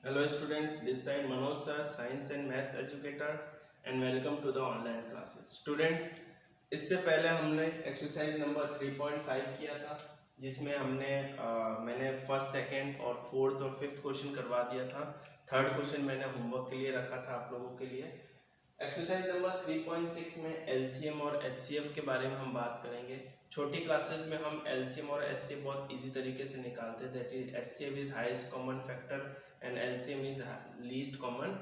Hello students, this side Manoj sir, Science and Maths educator and welcome to the online classes. Students, इससे पहले हमने exercise number 3.5 किया था जिसमें मैंने फर्स्ट, सेकंड और फोर्थ और फिफ्थ क्वेश्चन करवा दिया था। थर्ड क्वेश्चन मैंने होमवर्क के लिए रखा था आप लोगों के लिए। एक्सरसाइज नंबर 3.6 में एलसीएम और एचसीएफ के बारे में हम बात करेंगे। छोटी क्लासेस में हम एलसीएम और एचसीएफ बहुत इजी तरीके से निकालते हैं। That is HCF is highest common factor and LCM is least common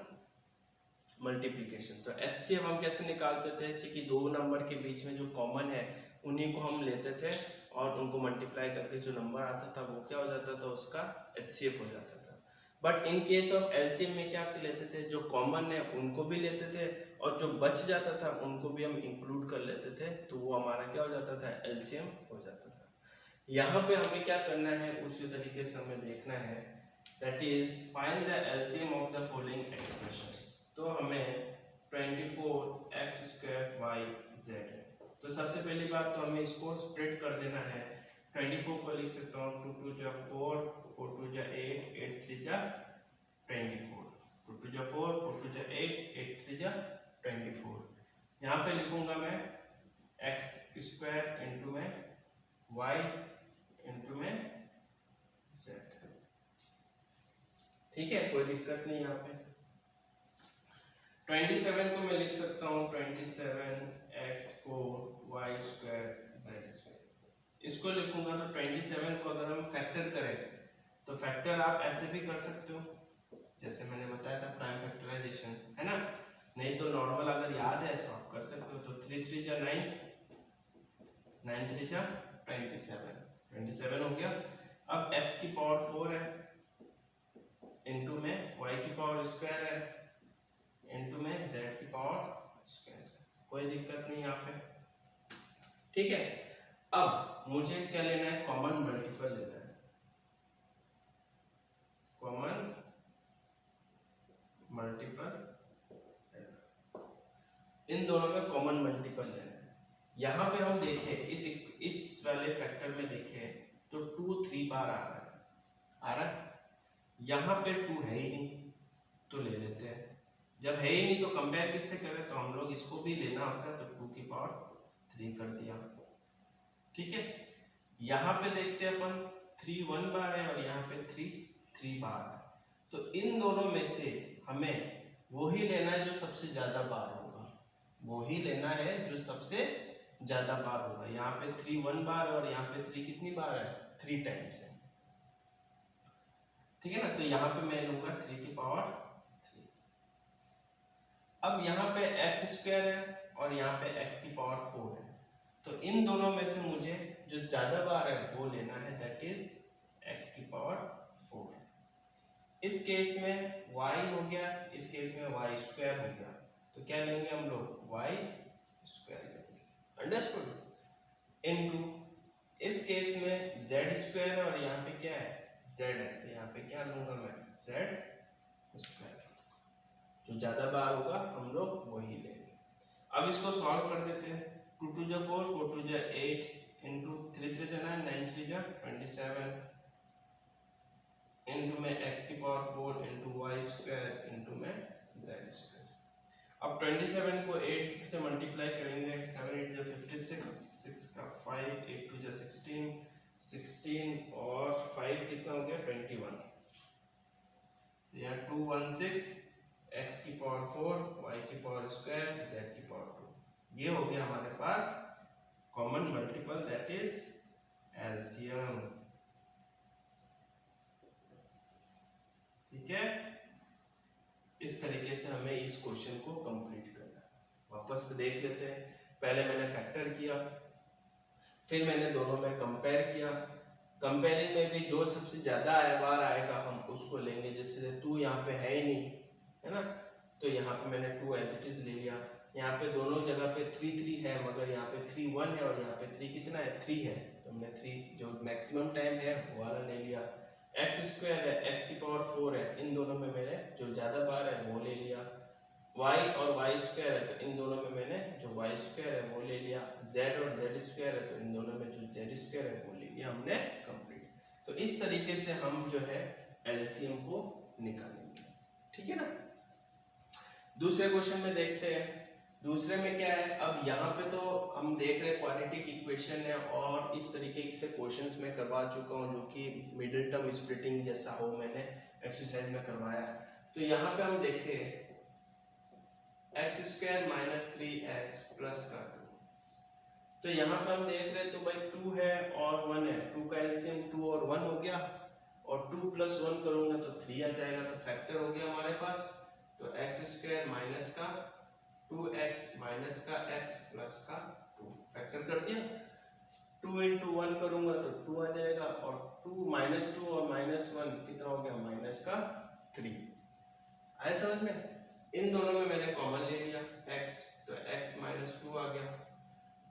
multiplication. तो एचसीएफ हम कैसे निकालते थे कि दो नंबर के बीच में जो कॉमन है उन्हीं को हम लेते थे और उनको मल्टीप्लाई करके जो नंबर आता था वो क्या हो जाता था, उसका एचसीएफ हो जाता था। But in case of LCM में क्या लेते थे, जो कॉमन है उनको भी लेते थे और जो बच जाता था उनको भी हम इंक्लूड कर लेते थे, तो वो हमारा क्या हो जाता था, एलसीएम हो जाता था। यहाँ पे हमें क्या करना है, उसी तरीके से हमें देखना है, that is find the LCM of the following expression. तो हमें 24x² y z है। तो सबसे पहली बात तो हमें इसको स्प्लिट कर देना है। 24 को लिख सकता हूँ 2 2 जा 4, 4 2 जा 8, 8 3 जा 24, 2 2 जा 4, 4 2 जा 8, 8 3 जा 24। यहाँ पे लिखूंगा मैं x² इंटू में y इंटू में z। ठीक है, कोई दिक्कत नहीं। यहाँ पे 27 को मैं लिख सकता हूँ 27x4y² z²। इसको लिखूंगा तो 27 को अगर हम फैक्टर करें तो फैक्टर आप ऐसे भी कर सकते हो, जैसे मैंने बताया था प्राइम फैक्टराइजेशन, है ना। नहीं तो नॉर्मल अगर याद है तो आप कर सकते हो। तो 3 3 जा 9, 9 3 जा 27 हो गया। अब x की पावर 4 है इंटू में y की पावर स्क्वायर है इंटू में z की पावर स्क्वायर। कोई दिक्कत नहीं यहाँ पे, ठीक है। अब मुझे क्या लेना है, कॉमन मल्टीपल लेना है। कॉमन मल्टीपल, इन दोनों में कॉमन मल्टीपल लेना है। यहाँ पे हम देखें इस वाले फैक्टर में देखें तो 2 3 बार आ रहा है। यहाँ पे 2 है ही नहीं तो ले लेते हैं। जब है ही नहीं तो कंपेयर किससे करें, तो हम लोग इसको भी लेना होता है तो 2 की पावर 3 कर दिया, ठीक है। यहाँ पे देखते हैं अपन 3 1 बार है और यहाँ पे 3 3 बार है। तो इन दोनों में से हमें वो ही लेना है जो सबसे ज्यादा बार होगा, वो ही लेना है जो सबसे ज्यादा बार होगा। यहाँ पे 3 1 बार और यहाँ पे 3 कितनी बार है, 3 टाइम्स है, ठीक है ना। तो यहाँ पे मैं लूंगा 3 की पावर 3। अब यहाँ पे x² है और यहाँ पे x की पावर 4 है। तो इन दोनों में से मुझे जो ज्यादा बार है वो लेना है, दैट इज x की पावर 4। इस केस में y हो गया, इस केस में y² हो गया। तो क्या लेंगे हम लोग, y² लेंगे, अंडरस्टूड। इनटू इस केस में z² है और यहाँ पे क्या है, z है, तो यहाँ पे क्या लूंगा मैं, z²। जो ज्यादा बार होगा हम लोग वही लेंगे। अब इसको सॉल्व कर देते हैं। 2 2 जा 4, 4 2 जा 8 इंटू 3 3 जा 9, 9 3 जा 27 इंटू में x की पावर 4 इंटू y² इंटू में z²। अब 27 को 8 से मल्टीप्लाई करेंगे, 7 8 जा 56, 6 का 5, 8 2 जा 16, 16 और 5 कितना हो गया, 21। यहाँ 2 1 6, x की पावर 4, y की पावर स्क्वायर, z की पावर 2। ये हो गया हमारे पास common multiple, that is LCM, ठीक है। इस तरीके से हमें इस क्वेश्चन को कंप्लीट करना है। वापस देख लेते हैं। पहले मैंने फैक्टर किया, फिर मैंने दोनों में कंपेयर किया। कंपेयरिंग में भी जो सबसे ज्यादा बार आएगा हम उसको लेंगे। जैसे 2 यहाँ पे है ही नहीं, है ना, तो यहाँ पे मैंने 2 एज इट इज ले लिया। यहाँ पे दोनों जगह पे 3 3 है, मगर यहाँ पे 3 1 है और यहाँ पे 3 कितना है, 3 है, तो हमने 3 जो मैक्सिमम टाइम है वो वाला ले लिया। x² है, x की पावर 4 है, इन दोनों में मैंने जो ज्यादा बार है वो ले लिया। y और y² है, तो इन दोनों में मैंने जो y² है वो ले लिया। z और z² है, तो इन दोनों में जो z² है वो ले लिया हमने, कंप्लीट। तो इस तरीके से हम जो है एलसीएम को निकालेंगे। ठीक है ना। दूसरे क्वेश्चन में देखते हैं। दूसरे में क्या है, अब यहाँ पे तो हम देख रहे हैं क्वाड्रेटिक इक्वेशन है और इस तरीके से क्वेश्चंस में करवा चुका हूँ जो कि मिडिल टर्म स्प्लिटिंग जैसा हो, मैंने एक्सरसाइज में करवाया। तो यहाँ पे हम देखें x square minus 3x plus का 2। तो यहाँ पे हम देख रहे हैं तो भाई 2 है और 1 है, 2 का एलसीएम 2 और 1 हो गया, और 2 प्लस 1 करूंगा तो 3 आ जाएगा, तो फैक्टर हो गया हमारे पास। तो एक्स स्क्वायर माइनस का 2x माइनस का x प्लस का 2 फैक्टर कर दिया। 2 इंटू 1 करूंगा तो 2 आ जाएगा, और 2 माइनस 2 और माइनस 1 कितना हो गया, माइनस का 3। आया समझ में। इन दोनों में मैंने कॉमन ले लिया x, तो x माइनस 2 आ गया,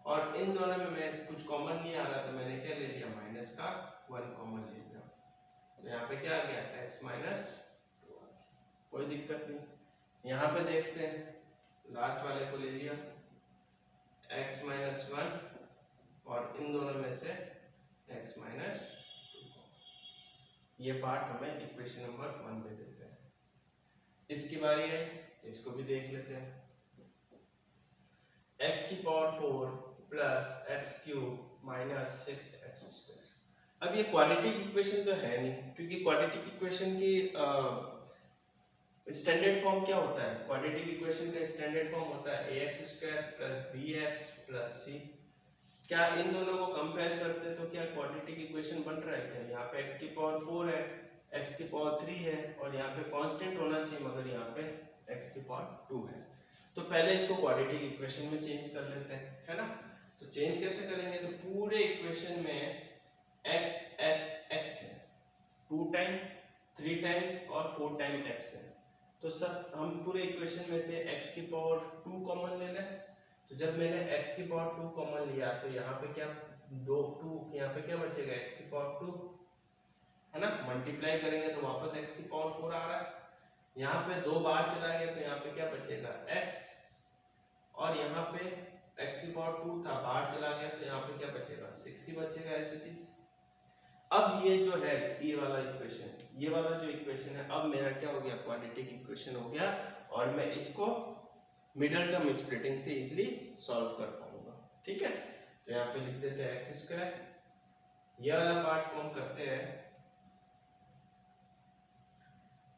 और इन दोनों में मैं कुछ कॉमन नहीं आ रहा तो मैंने क्या ले लिया, माइनस का 1 कॉमन ले लिया। तो यहाँ पे क्या आ गया, x माइनस 2 आ गया, कोई दिक्कत नहीं। यहाँ पे देखते हैं, लास्ट वाले को ले लिया x माइनस 1 और इन दोनों में से x माइनस 2। ये पार्ट हमें इक्वेशन नंबर 1 दे देते हैं। इसकी बारी है, इसको भी देख लेते हैं। x की power 4 plus x cube minus 6x square. अब ये क्वाड्रेटिक इक्वेशन तो है नहीं, क्योंकि क्वाड्रेटिक इक्वेशन की स्टैंडर्ड फॉर्म क्या होता है, क्वाड्रेटिक इक्वेशन का स्टैंडर्ड फॉर्म होता है ax square plus bx plus c। क्या इन दोनों को कंपेयर करते तो क्या क्वाड्रेटिक इक्वेशन बन रहा है क्या? यहाँ पे x की पावर 4 है, x की पावर 3 है, और यहाँ पे कांस्टेंट होना चाहिए, मगर यहाँ पे x की पावर 2 है। तो पहले इसको क्वाड्रेटिक इक्वेशन में चेंज कर लेते हैं, है ना। तो चेंज कैसे करेंगे, तो पूरे इक्वेशन में x x x है, 2 टाइम 3 टाइम्स और 4 टाइम x है। तो सब हम पूरे इक्वेशन में से x की पावर 2 कॉमन ले लें। तो जब मैंने x की पावर 2 कॉमन लिया तो यहाँ पे क्या 2 यहाँ पे क्या बचेगा, x की पावर 2 है ना। मल्टीप्लाई करेंगे तो वापस x की पावर 4 आ रहा है। यहाँ पे 2 बार चला गया तो यहाँ पे क्या बचेगा, x, और यहाँ पे x की पावर 2 था, बाहर चला गया तो यहाँ पे क्या बचेगा, 6 ही बचेगा एज इट इज। अब ये जो है ये वाला इक्वेशन, ये वाला जो इक्वेशन है, अब मेरा क्या हो गया, क्वाड्रेटिक इक्वेशन हो गया, और मैं इसको मिडिल टर्म स्प्लिटिंग से इजीली सॉल्व कर पाऊंगा। ठीक है, तो यहाँ पे लिख देते हैं एक्स स्क्वायर, ये वाला पार्ट को हम करते हैं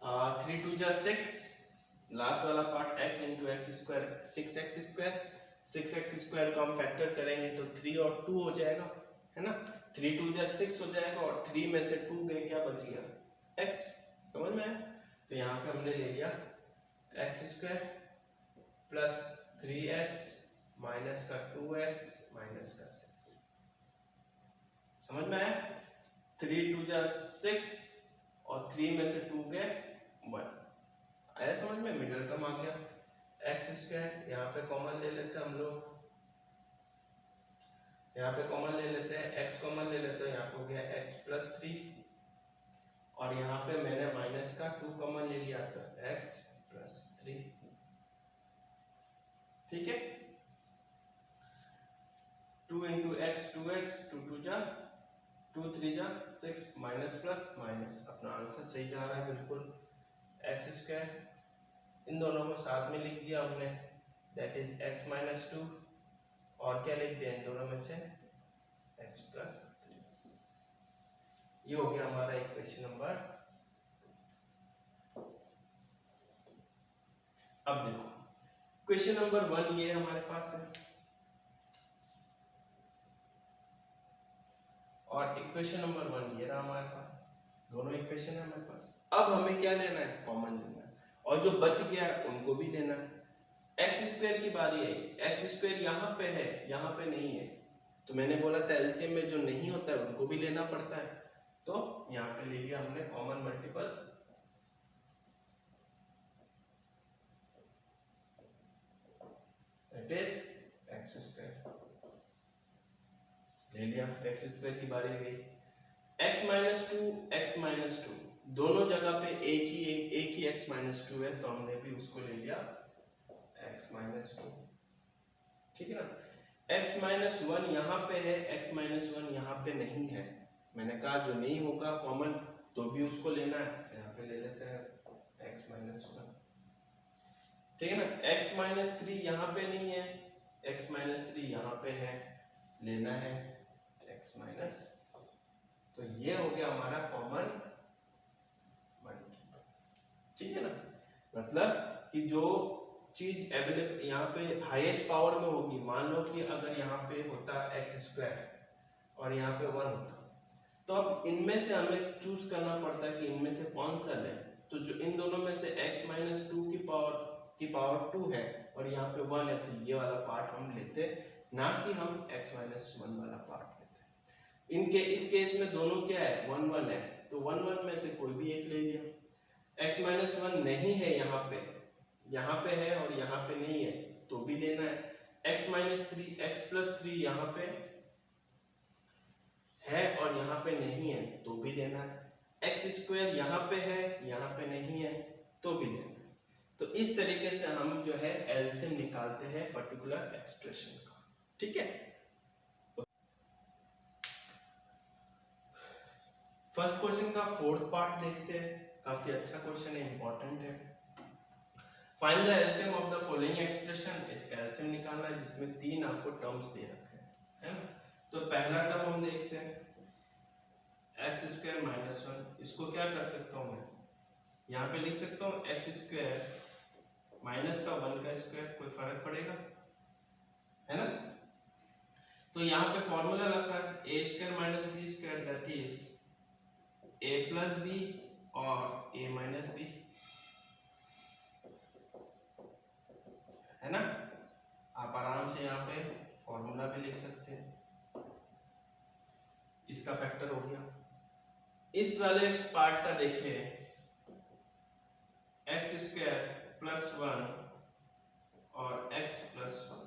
3 2 जा 6, लास्ट वाला part x into x square 6x square, 6x square को हम फैक्टर करेंगे तो 3 और 2 हो जाएगा, है ना। 3 2 जा 6 हो जाएगा, और 3 में से 2 गए, क्या बच गया, x। समझ में आया। तो यहाँ पे हमने ले लिया x square plus 3x minus का 2x माइनस का 6। समझ में आया। 3 2 जा 6 और 3 में से 2 गए 1। आया समझ में, मिडिल टर्म आ गया। एक्स स्क्वायर यहाँ पे कॉमन ले लेते हैं हम लोग, यहाँ पे कॉमन ले लेते हैं, x कॉमन ले लेते हैं, यहाँ पे हो गया x प्लस 3, और यहाँ पे मैंने माइनस का 2 कॉमन ले लिया तो x प्लस 3। ठीक है, 2 इंटू एक्स 2x, 2 2 जा 2 3 जा 6, माइनस प्लस माइनस, अपना आंसर सही जा रहा है बिल्कुल। एक्स स्क्वायर इन दोनों को साथ में लिख दिया हमने, दैट इज x माइनस 2, और क्या लिख दिया इन दोनों में से, x प्लस 3। ये हो गया हमारा इक्वेशन नंबर। अब देखो क्वेश्चन नंबर 1 ये हमारे पास है, और इक्वेशन नंबर 1 ये रहा हमारे पास, दोनों इक्वेशन है हमारे पास। अब हमें क्या लेना है, कॉमन लेना है, और जो बच गया है उनको भी लेना है। एक्स स्क्वायर की बारी आई, एक्स स्क्वायर यहाँ पे है, यहाँ पे नहीं है, तो मैंने बोला था एलसीएम में जो नहीं होता है उनको भी लेना पड़ता है, तो यहाँ पे ले लिया हमने common multiple, that is x square. ले लिया, एक्स स्क्वायर की बारी गई। एक्स माइनस 2, एक्स माइनस 2, दोनों जगह पे एक ही एक्स माइनस 2 है, तो हमने भी उसको ले लिया x माइनस 2। ठीक है ना। x माइनस 1 यहाँ पे है, x माइनस 1 यहाँ पे नहीं है, मैंने कहा जो नहीं होगा कॉमन तो भी उसको लेना है, तो यहाँ पे ले लेते हैं x माइनस 1, ठीक है ना। x माइनस 3 यहाँ पे नहीं है, x माइनस 3 यहाँ पे है, लेना है x माइनस, तो ये हो गया हमारा कॉमन मल्टीपल, ठीक है ना। मतलब कि जो चीज अवेलेबल यहाँ पे हाईएस्ट पावर में होगी, मान लो कि अगर यहाँ पे होता x स्क्वायर और यहाँ पे 1 होता, तो अब इनमें से हमें चूज करना पड़ता है कि इनमें से कौन सा लें। तो जो इन दोनों में से x माइनस 2 की पावर 2 है और यहाँ पे 1 है, तो ये वाला पार्ट हम लेते, ना कि हम x माइनस 1 वाला पार्ट लेते। इनके इस केस में दोनों क्या है, 1 1 है, तो 1 1 में से कोई भी एक ले लिया। x माइनस 1 नहीं है यहाँ पे है और यहाँ पे नहीं है, तो भी लेना है। x माइनस 3, x प्लस 3 यहाँ पे है और यहाँ पे नहीं है, तो भी लेना है। x स्क्वायर यहाँ पे है, यहाँ पे नहीं है, तो भी लेना है। तो इस तरीके से हम जो है एलसीएम निकालते हैं पर्टिकुलर एक्सप्रेशन का, ठीक है। फर्स्ट क्वेश्चन का फोर्थ पार्ट देखते हैं, काफी अच्छा क्वेश्चन है, इंपॉर्टेंट है। Find the LCM of the following expression, इसका एलसीएम निकालना है जिसमें 3 आपको टर्म्स दे रखे हैं, है ना। तो पहला टर्म हम देखते हैं एक्स स्क्वायर माइनस 1, इसको क्या कर सकता हूँ मैं, यहाँ पे लिख सकता हूँ एक्स स्क्वायर माइनस का 1 का स्क्वायर, कोई फर्क पड़ेगा, है ना। तो यहाँ पे फॉर्मूला लग रहा है a square minus b square, that is a plus b और ए माइनस बी, है ना। आप आराम से यहाँ पे फॉर्मूला भी लिख सकते हैं, इसका फैक्टर हो गया। इस वाले पार्ट का देखें, एक्स स्क्वायर प्लस 1 और एक्स प्लस 1,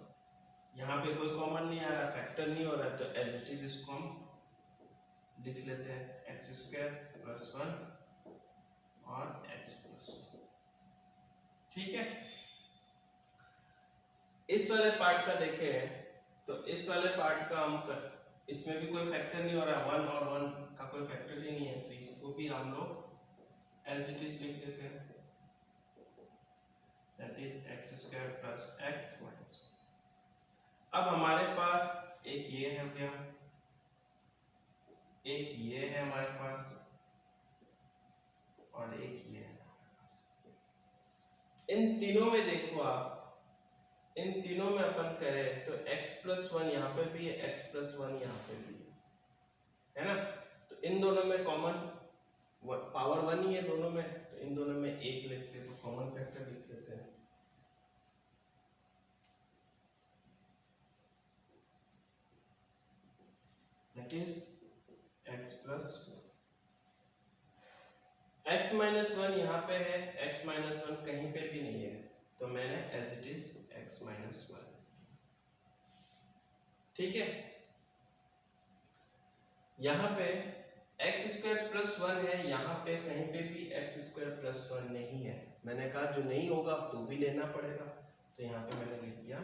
यहाँ पे कोई कॉमन नहीं आ रहा, फैक्टर नहीं हो रहा, तो एज इट इज इसको हम लिख लेते हैं एक्स स्क्वायर प्लस 1 और एक्स प्लस 1, ठीक है। इस वाले पार्ट का देखें, तो इस वाले पार्ट का हम इसमें भी कोई फैक्टर नहीं हो रहा, 1 और 1 का कोई फैक्टर ही नहीं है, तो इसको भी हम लोग एज इट इज लिख देते हैं, that is x square plus X minus 1। अब हमारे पास एक ये है क्या, एक ये है हमारे पास और एक ये है हमारे पास। इन तीनों में देखो आप, इन तीनों में अपन करें तो x प्लस 1 यहाँ पे भी है, x प्लस 1 यहाँ पे भी है ना। तो इन दोनों में कॉमन पावर 1 ही है दोनों में, तो इन दोनों में एक लिखते हैं, तो कॉमन फैक्टर लिख लेते हैं, that is x plus 1। x minus 1 यहाँ पे है, x माइनस 1 कहीं पे भी नहीं है, तो मैंने as it is x minus 1, ठीक है। यहाँ पे एक्स स्क्वायर प्लस 1 है, यहाँ पे कहीं पे भी एक्स स्क्वायर प्लस 1 नहीं है, मैंने कहा जो नहीं होगा तो भी लेना पड़ेगा, तो यहाँ पे मैंने लिख दिया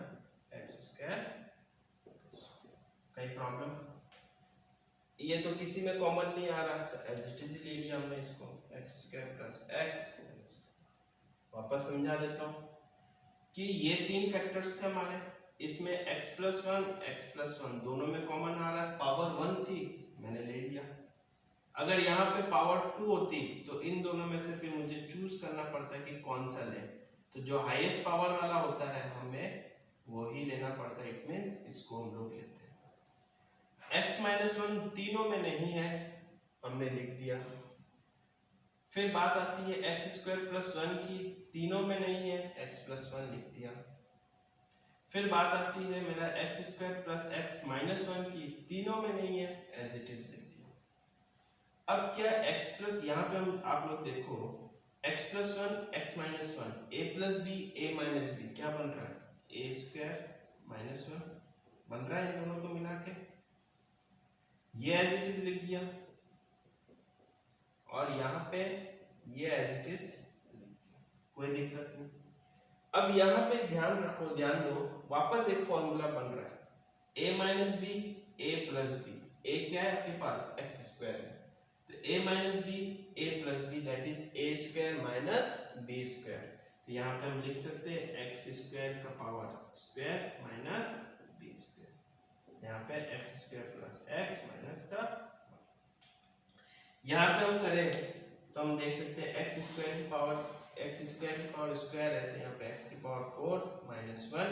एक्स स्क्वायर, कहीं प्रॉब्लम, ये तो किसी में कॉमन नहीं आ रहा, तो एज इट इज ले लिया हमने इसको, एक्स स्क्वायर प्लस एक्स। वापस समझा देता हूँ कि ये 3 फैक्टर्स थे हमारे, इसमें x प्लस 1 दोनों में कॉमन आ रहा है, पावर 1 थी मैंने ले लिया। अगर यहाँ पे पावर 2 होती तो इन दोनों में से फिर मुझे चूज करना पड़ता है कि कौन सा लें, तो जो हाईएस्ट पावर वाला होता है हमें वो ही लेना पड़ता है, इट मींस इसको हम लोग लेते हैं। x माइनस 1 तीनों में नहीं है, हमने लिख दिया। फिर बात आती है एक्स स्क्वायर प्लस 1 की, तीनों में नहीं है, x प्लस 1 लिख दिया। फिर बात आती है मेरा x square plus X minus 1 की, तीनों में नहीं है, एज इट इज लिख दिया। अब क्या x प्लस, यहाँ पे हम आप लोग देखो x plus 1 x minus 1, a plus B a minus B, क्या बन रहा है, a स्क्वायर माइनस 1 बन रहा है, इन दोनों को मिला के ये एज इट इज लिख दिया, और यहाँ पे ये एज इट इज, कोई दिक्कत नहीं। अब यहाँ पे ध्यान रखो, ध्यान दो, वापस एक फॉर्मूला बन रहा है a minus B a plus B, a क्या है आपके पास, एक्स स्क्वायर है, तो a minus B, a plus B, that is a square minus b square. तो यहाँ पे हम लिख सकते हैं एक्स स्क्वायर का power square minus b square. यहाँ पे X square plus X minus का, यहाँ पे हम करें तो हम देख सकते हैं एक्स स्क्वायर की पावर स्क्वायर है, तो यहाँ पे एक्स की पावर 4 माइनस 1,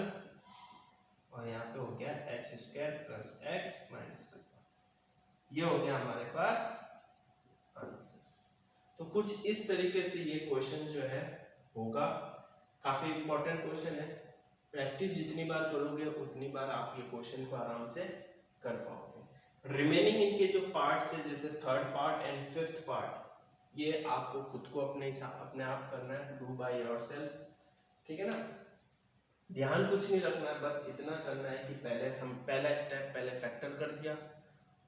और यहाँ पे हो गया x square plus X minus 1। ये हो गया हमारे पास आंसर। तो कुछ इस तरीके से ये क्वेश्चन जो है होगा। काफी इंपॉर्टेंट क्वेश्चन है, प्रैक्टिस जितनी बार करोगे उतनी बार आप ये क्वेश्चन को आराम से कर पाओगे। रिमेनिंग इनके जो पार्ट्स है, जैसे third part and fifth part, ये आपको खुद को अपने आप करना है, डू बाय योरसेल्फ, ठीक है ना। ध्यान कुछ नहीं रखना है, बस इतना करना है कि पहला स्टेप पहले फैक्टर कर दिया,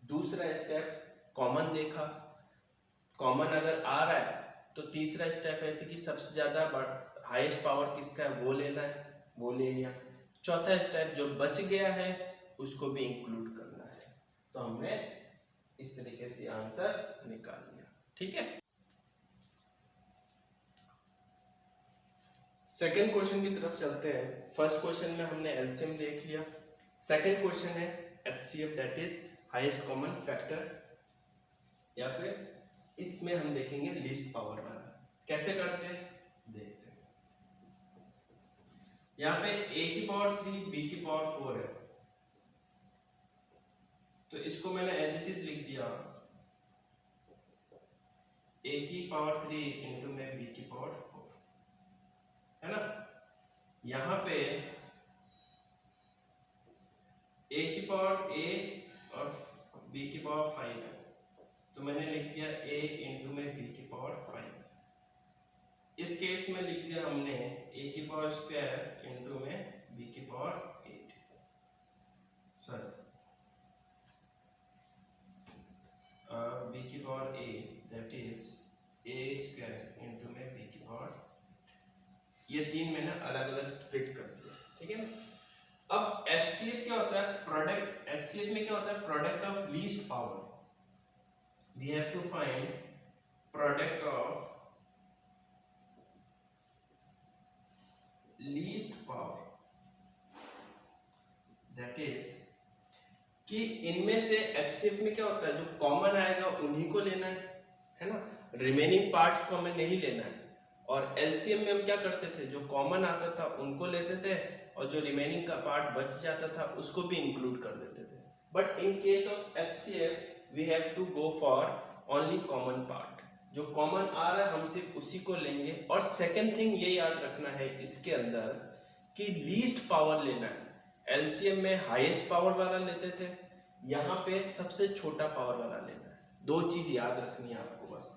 दूसरा स्टेप कॉमन देखा, कॉमन अगर आ रहा है तो तीसरा स्टेप है कि सबसे ज्यादा हाईएस्ट पावर किसका है वो लेना है, वो ले लिया। चौथा स्टेप जो बच गया है उसको भी इंक्लूड करना है। तो हमने इस तरीके से आंसर निकाल लिया, ठीक है। सेकेंड क्वेश्चन की तरफ चलते हैं। फर्स्ट क्वेश्चन में हमने एलसीएम देख लिया, सेकेंड क्वेश्चन है HCF, that is highest common factor, या फिर इसमें हम देखेंगे लीस्ट पावर वाला। कैसे करते हैं देखते हैं। यहाँ पे a की पावर 3 b की पावर 4 है, तो इसको मैंने एज इट इज लिख दिया, a की पावर 3 इंटू में b की पावर 4, है ना। यहाँ पे a की पावर a और b की पावर 5 है, तो मैंने लिख दिया a इंटू में b की पावर 5। इस केस में लिख दिया हमने a की पावर स्क्वायर इंटू में b की पावर 8, सॉरी b की power 8, that is a square into में b की पावर। ये तीन मैंने अलग अलग स्प्लिट कर दिया, ठीक है ना। अब HCF क्या होता है, प्रोडक्ट, HCF में क्या होता है, product of least power. We have to find product of least power, that is कि इनमें से HCF में क्या होता है, जो कॉमन आएगा उन्हीं को लेना है ना, रिमेनिंग पार्ट्स को हमें नहीं लेना है। और LCM में हम क्या करते थे, जो कॉमन आता था उनको लेते थे, और जो रिमेनिंग का पार्ट बच जाता था उसको भी इंक्लूड कर देते थे। But in case of HCF we have to go for only common part, जो कॉमन आ रहा है हम सिर्फ उसी को लेंगे। और सेकंड थिंग ये याद रखना है इसके अंदर कि लीस्ट पावर लेना है। एलसीएम में हाईएस्ट पावर वाला लेते थे, यहाँ पे सबसे छोटा पावर वाला लेना है। दो चीज याद रखनी है आपको, बस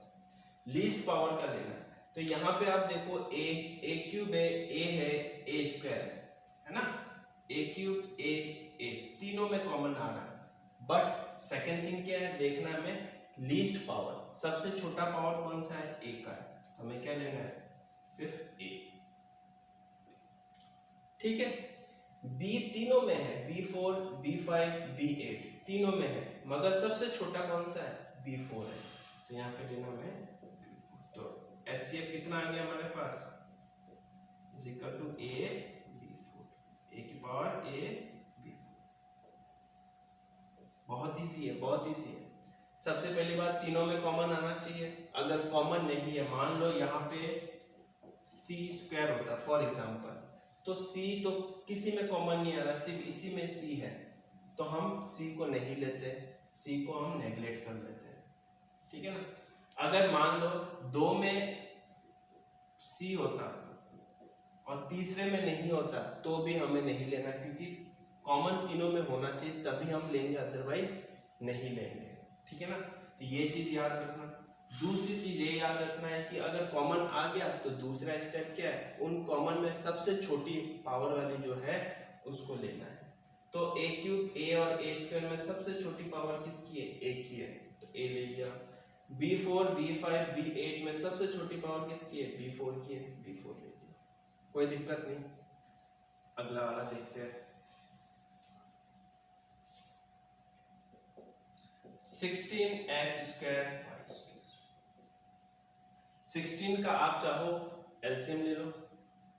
लीस्ट पावर का लेना है। तो यहाँ पे आप देखो a क्यूब है, a है, a स्क्वायर है ना, a क्यूब a तीनों में कॉमन आ रहा है। बट सेकेंड थिंग क्या है देखना है हमें, लीस्ट पावर, सबसे छोटा पावर कौन सा है, a का है, तो हमें क्या लेना है, सिर्फ a, ठीक है। b तीनों में है, b4 b5 b8 तीनों में है, मगर सबसे छोटा कौन सा है, b4 है, तो यहाँ पे लेना है b4। तो HCF कितना आ गया हमारे पास, is equal to a b4, a की पावर a b4। बहुत इजी है, बहुत इजी है। सबसे पहली बात, तीनों में कॉमन आना चाहिए। अगर कॉमन नहीं है, मान लो यहाँ पे c स्क्वायर होता फॉर एग्जांपल, तो c तो किसी में कॉमन नहीं आ रहा, सिर्फ इसी में c है, तो हम c को नहीं लेते, c को हम नेगलेक्ट कर लेते हैं, ठीक है ना। अगर मान लो दो में c होता और तीसरे में नहीं होता तो भी हमें नहीं लेना, क्योंकि कॉमन तीनों में होना चाहिए तभी हम लेंगे, अदरवाइज नहीं लेंगे, ठीक है ना। तो ये चीज याद रखना। दूसरी चीज ये याद रखना है कि अगर कॉमन आ गया तो दूसरा स्टेप क्या है, उन कॉमन में सबसे छोटी पावर वाली जो है उसको लेना है। तो a क्यूब a और a स्क्वायर में सबसे छोटी पावर किसकी है, a की है, तो a ले लिया। b4 b5 b8 में सबसे छोटी पावर किसकी है, b4 की है, b4 ले लिया, कोई दिक्कत नहीं। अगला वाला देखते हैं। 16x स्क्वायर y स्क्वायर, 16 का आप चाहो एलसीएम ले लो,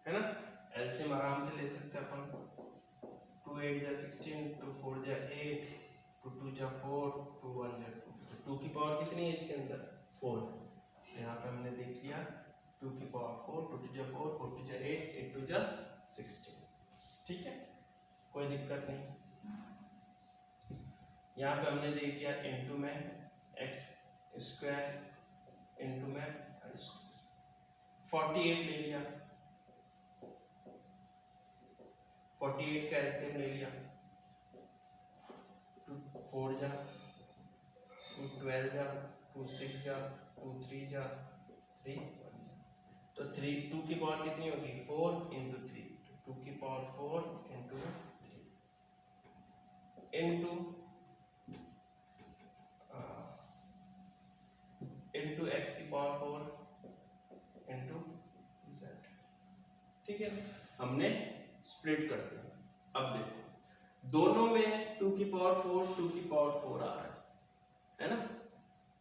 है ना, एलसीएम आराम से ले सकते हैं अपन। 2 8 जा 16, 2 4 जा 8, 2 2 जा 4, 2 1 जा 2, तो 2 की पावर कितनी है इसके अंदर 4। यहाँ पे हमने देख लिया 2 की पावर 4, 2 2 जा 4, 4 2 जा 8, 8 2 जा 16, ठीक है, कोई दिक्कत नहीं। यहाँ पे हमने देख दिया इनटू में एक्स स्क्वायर इनटू में 48 ले लिया, 48 का एलसीएम ले लिया, 2 4 जा 2 12 जा 2 6 जा 2 3 जा 3 1 जा, तो 3 2 की पावर कितनी होगी 4 इंटू 3, 2 की पावर 4 इंटू 3 इंटू एक्स की पावर 4 इंटू जेड, ठीक है, हमने स्प्लिट कर दिया। अब देखो दोनों में 2 की पावर 4 2 की पावर 4 आ रहा है ना,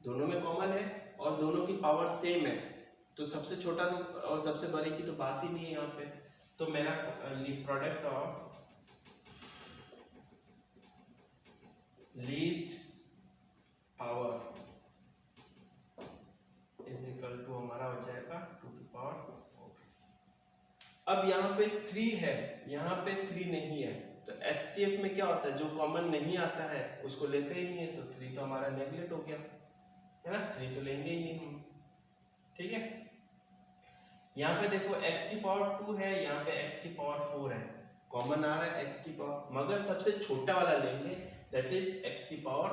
दोनों में कॉमन है और दोनों की पावर सेम है, तो सबसे छोटा तो और सबसे बड़े की तो बात ही नहीं है यहाँ पे। तो मेरा product of least power is equal to हमारा हो जाएगा 2 की पावर 4। अब यहाँ पे 3 है, यहाँ पे 3 नहीं है, तो HCF में क्या होता है जो कॉमन नहीं आता है उसको लेते ही नहीं है, तो 3 तो हमारा नेगलेक्ट हो गया, है ना, 3 तो लेंगे ही नहीं हम, ठीक है। यहाँ पे देखो x की पावर 2 है, यहाँ पे x की पावर 4 है, कॉमन आ रहा है x की पावर, मगर सबसे छोटा वाला लेंगे दैट इज x की पावर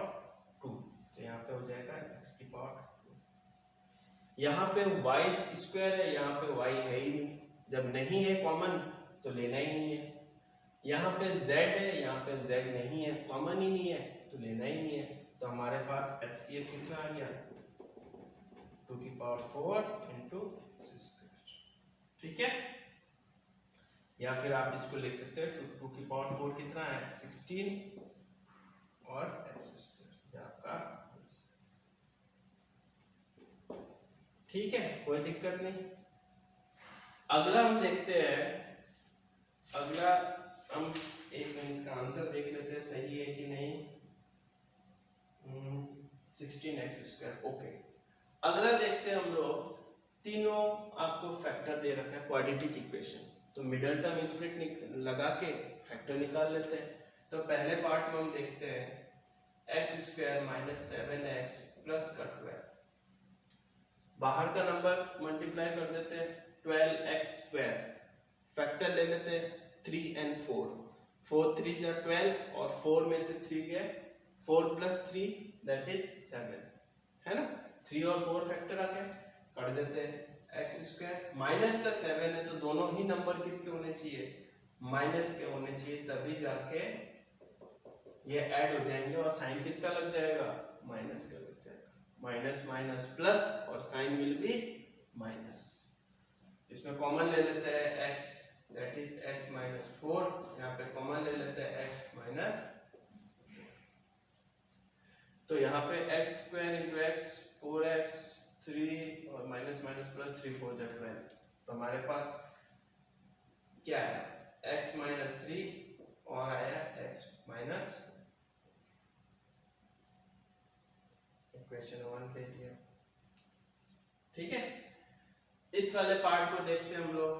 2, तो यहाँ पे हो जाएगा x की पावर 2। यहाँ पे y स्क्वायर है, यहाँ पे y है ही नहीं, जब नहीं है कॉमन तो लेना ही नहीं है। यहाँ पे z है, यहाँ पे z नहीं है, कॉमन ही नहीं है, तो लेना ही नहीं है, तो हमारे पास HCF कितना आ गया 2 की पावर 4 इंटू x स्क्वायर, ठीक है। या फिर आप इसको लिख सकते हैं 2 की पावर 4 कितना है 16 और x स्क्वायर, ये आपका आंसर, ठीक है, कोई दिक्कत नहीं। अगला हम देखते हैं, अगला हम एक मिनट इसका आंसर देख लेते हैं सही है कि नहीं। 16x square, okay. अगला देखते हैं हम लोग, तीनों आपको फैक्टर दे रखा है क्वाड्रेटिक इक्वेशन, तो मिडल टर्म स्प्लिट लगा के फैक्टर निकाल लेते हैं। तो पहले पार्ट में हम देखते हैं x square minus 7x plus का 12, बाहर का नंबर मल्टीप्लाई कर देते हैं 12x स्क्वायर, फैक्टर ले लेते हैं 3 and 4, 4 3 जा 12 और 4 में से 3 गए, 4 प्लस 3 दैट इज 7, है ना, 3 और 4 फैक्टर आ गए, कर देते हैं x स्क्वायर माइनस का 7 है, तो दोनों ही नंबर किसके होने चाहिए माइनस के होने चाहिए, तभी जाके ये ऐड हो जाएंगे और साइन किसका लग जाएगा माइनस का लग जाएगा, माइनस माइनस प्लस और साइन विल बी माइनस। इसमें कॉमन ले लेते हैं x that is x minus 4, यहाँ पे कॉमन ले लेते हैं x माइनस, तो यहाँ पे x square into x 4x 3 और माइनस माइनस प्लस 3 4 जा 12, तो हमारे पास क्या है x माइनस 3 और आया x माइनस, इक्वेशन 1 कह दिया, ठीक है। इस वाले पार्ट को देखते हैं हम लोग,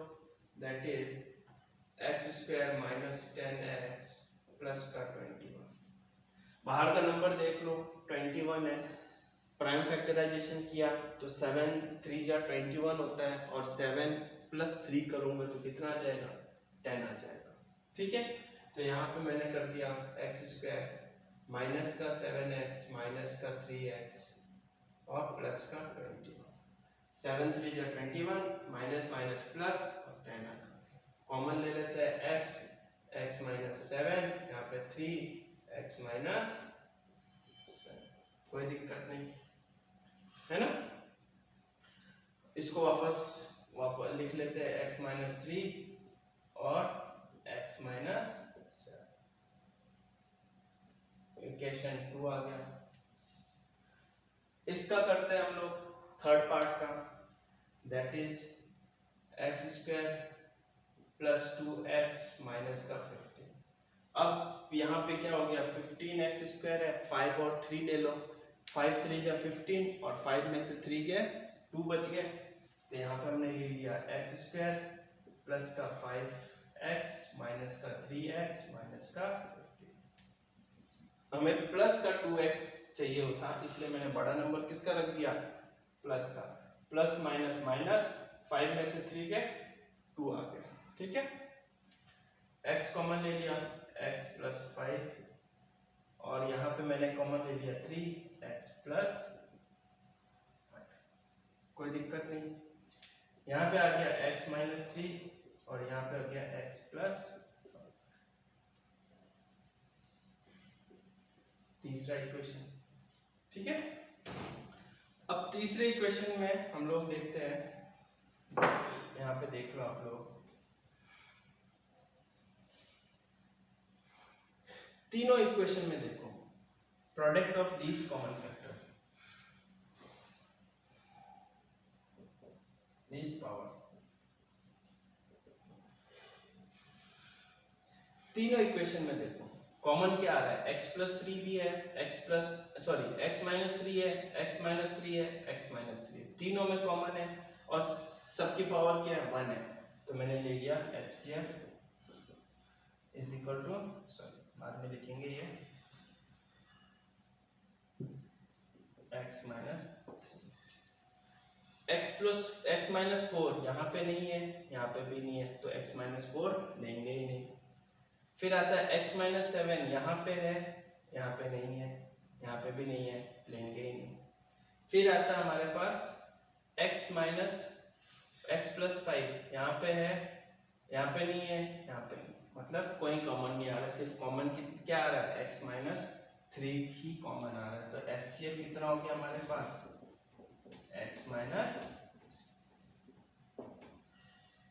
that is x square minus 10x plus का 21, बाहर का नंबर देख लो 21 है, प्राइम फैक्टराइजेशन किया तो 7 3 जा 21 होता है और 7 प्लस 3 करूंगा तो कितना आ जाएगा 10 आ जाएगा, ठीक है। तो यहाँ पे मैंने कर दिया x स्क्वायर माइनस का 7x माइनस का 3x और प्लस का 21, 7 3 जा 21 माइनस माइनस प्लस और 10 आ गया, कॉमन ले लेते हैं x माइनस 7, यहाँ पे 3x माइनस, कोई दिक्कत नहीं, है ना। इसको वापस लिख लेते हैं x माइनस 3 और x माइनस 7, इक्वेशन 2 आ गया। इसका करते हैं हम लोग थर्ड पार्ट का, यहाँ पे क्या हो गया 15x² है, 5 और 3 ले लो, 5 3 जा 15 और 5 में से 3 गए 2 बच गए, तो यहाँ पे हमने ले लिया x² प्लस का 5x माइनस का 3x माइनस का 15। हमें प्लस का 2x चाहिए होता, इसलिए मैंने बड़ा नंबर किसका रख दिया, प्लस का, प्लस माइनस माइनस, 5 में से 3 गए 2 आ गए, ठीक है। x कॉमन ले लिया, x प्लस 5 और यहाँ पे मैंने कॉमन ले लिया 3x प्लस 5, कोई दिक्कत नहीं। यहाँ पे आ गया x माइनस 3 और यहाँ पे आ गया x प्लस, तीसरा इक्वेशन, ठीक है। अब तीसरे इक्वेशन में हम लोग देखते हैं, यहाँ पे देख लो आप लोग, तीनों इक्वेशन में देखो product of least common factor, least power, तीनों इक्वेशन में देखो कॉमन क्या आ रहा है, x प्लस 3 भी है, x माइनस 3 है, x माइनस 3 है, x माइनस 3, तीनों में कॉमन है और सबकी पावर क्या है 1 है, तो मैंने ले लिया HCF इज इक्वल टू, बाद में लिखेंगे ये x माइनस 3, x माइनस 4 यहाँ पे नहीं है, यहाँ पे भी नहीं है, तो x माइनस 4 लेंगे ही नहीं। फिर आता है x माइनस 7, यहाँ पे है, यहाँ पे नहीं है, यहाँ पे भी नहीं है, लेंगे ही नहीं। फिर आता है हमारे पास x प्लस 5, यहाँ पे है, यहाँ पे नहीं है, यहाँ पे नहीं, मतलब कोई कॉमन नहीं आ रहा, सिर्फ कॉमन क्या आ रहा है x माइनस 3 ही कॉमन आ रहा है, तो HCF कितना हो गया हमारे पास x माइनस,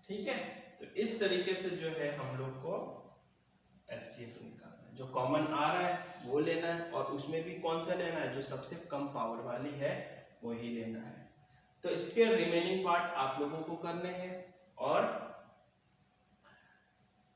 ठीक है। तो इस तरीके से जो है हम लोग को HCF निकालना है, जो कॉमन आ रहा है वो लेना है और उसमें भी कौन सा लेना है, जो सबसे कम पावर वाली है वो ही लेना है। तो इसके रिमेनिंग पार्ट आप लोगों को करने हैं और